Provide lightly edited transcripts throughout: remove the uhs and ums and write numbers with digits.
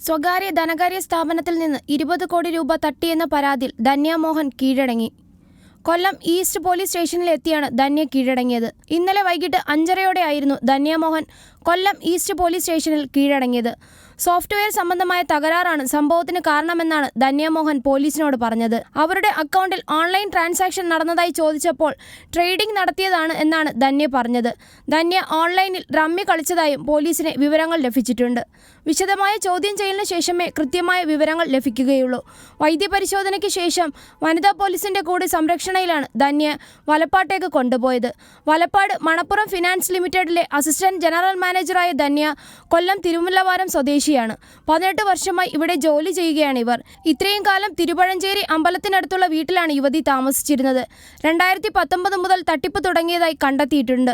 സ്വകാര്യ ധനകാര്യ സ്ഥാപനത്തിൽ നിന്ന് 20 കോടി രൂപ തട്ടിയെന്ന പരാതിയിൽ ധന്യ മോഹൻ കീഴടങ്ങി. കൊല്ലം ഈസ്റ്റ് പോലീസ് സ്റ്റേഷനിലെത്തിയാണ് ധന്യ കീഴടങ്ങിയത്. ഇന്നലെ വൈകിട്ട് 5:30 ധന്യ മോഹൻ കൊല്ലം ഈസ്റ്റ് പോലീസ് സ്റ്റേഷനിൽ കീഴടങ്ങിയത്. സോഫ്റ്റ്വെയർ സംബന്ധമായ തകരാറാണ് സംഭവത്തിന് കാരണമെന്നാണ് ധന്യ മോഹൻ പോലീസിനോട് പറഞ്ഞത്. അവരുടെ അക്കൗണ്ടിൽ ഓൺലൈൻ ട്രാൻസാക്ഷൻ നടന്നതായി ചോദിച്ചപ്പോൾ ട്രേഡിംഗ് നടത്തിയതാണ് എന്നാണ് ധന്യ പറഞ്ഞത്. ധന്യ ഓൺലൈനിൽ റമ്മി കളിച്ചതായും പോലീസിന് വിവരങ്ങൾ ലഭിച്ചിട്ടുണ്ട്. വിശദമായ ചോദ്യം ചെയ്യലിന് ശേഷമേ കൃത്യമായ വിവരങ്ങൾ ലഭിക്കുകയുള്ളൂ. വൈദ്യപരിശോധനയ്ക്ക് ശേഷം വനിതാ പോലീസിന്റെ കൂടി സംരക്ഷണയിലാണ് ധന്യ വലപ്പാട്ടേക്ക് കൊണ്ടുപോയത്. വലപ്പാട് മണപ്പുറം ഫിനാൻസ് ലിമിറ്റഡിലെ അസിസ്റ്റന്റ് ജനറൽ മാനേജറായ ധന്യ കൊല്ലം തിരുമുല്ലവാരം സ്വദേശിയാണ്. 18 വർഷമായി ഇവിടെ ജോലി ചെയ്യുകയാണ് ഇവർ. ഇത്രയും കാലം തിരുപഴഞ്ചേരി അമ്പലത്തിനടുത്തുള്ള വീട്ടിലാണ് യുവതി താമസിച്ചിരുന്നത്. 2019 മുതൽ തട്ടിപ്പ് തുടങ്ങിയതായി കണ്ടെത്തിയിട്ടുണ്ട്.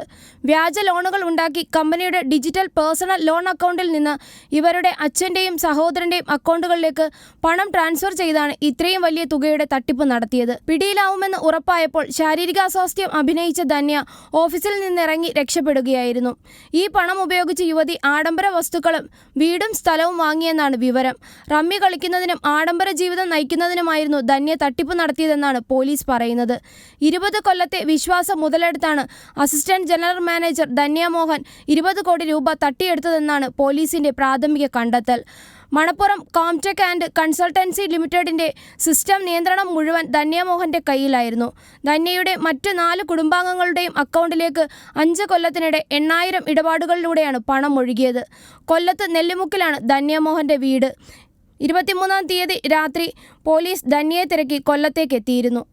വ്യാജ ലോണുകൾ ഉണ്ടാക്കി കമ്പനിയുടെ ഡിജിറ്റൽ പേഴ്സണൽ ലോൺ അക്കൗണ്ടിൽ നിന്ന് ഇവരുടെ അച്ഛൻ്റെയും സഹോദരൻ്റെയും അക്കൗണ്ടുകളിലേക്ക് പണം ട്രാൻസ്ഫർ ചെയ്താണ് ഇത്രയും വലിയ തുകയുടെ തട്ടിപ്പ് നടത്തിയത്. പിടിയിലാവുമെന്ന് ഉറപ്പായപ്പോൾ ശാരീരിക അസ്വാസ്ഥ്യം അഭിനയിച്ച ധന്യ ഓഫീസിൽ നിന്നിറങ്ങി രക്ഷപ്പെടുകയായിരുന്നു. ഈ പണം ഉപയോഗിച്ച് യുവതി ആഡംബര വസ്തുക്കളും വീടും സ്ഥലവും വാങ്ങിയെന്നാണ് വിവരം. റമ്മി കളിക്കുന്നതിനും ആഡംബര ജീവിതം നയിക്കുന്നതിനുമായിരുന്നു ധന്യ തട്ടിപ്പ് നടത്തിയതെന്നാണ് പോലീസ് പറയുന്നത്. 20 കൊല്ലത്തെ വിശ്വാസം മുതലെടുത്താണ് assistant general manager Dhanya Mohan 20 കോടി രൂപ തട്ടിയെടുത്തതെന്നാണ് പോലീസിന്റെ പ്രാഥമിക കണ്ടെത്തൽ. മണപ്പുറം കോംടെക് ആൻഡ് കൺസൾട്ടൻസി ലിമിറ്റഡിന്റെ സിസ്റ്റം നിയന്ത്രണം മുഴുവൻ ധന്യ മോഹന്റെ കയ്യിലായിരുന്നു. ധന്യയുടെ മറ്റ് 4 കുടുംബാംഗങ്ങളുടെയും അക്കൗണ്ടിലേക്ക് 5 കൊല്ലത്തിനിടെ 8000 ഇടപാടുകളിലൂടെയാണ് പണം ഒഴുകിയത്. കൊല്ലത്ത് നെല്ലിമുക്കിലാണ് ധന്യ മോഹന്റെ വീട്. 23-ാം തീയതി രാത്രി പോലീസ് ധന്യയെ തിരക്കി കൊല്ലത്തേക്ക് എത്തിയിരുന്നു.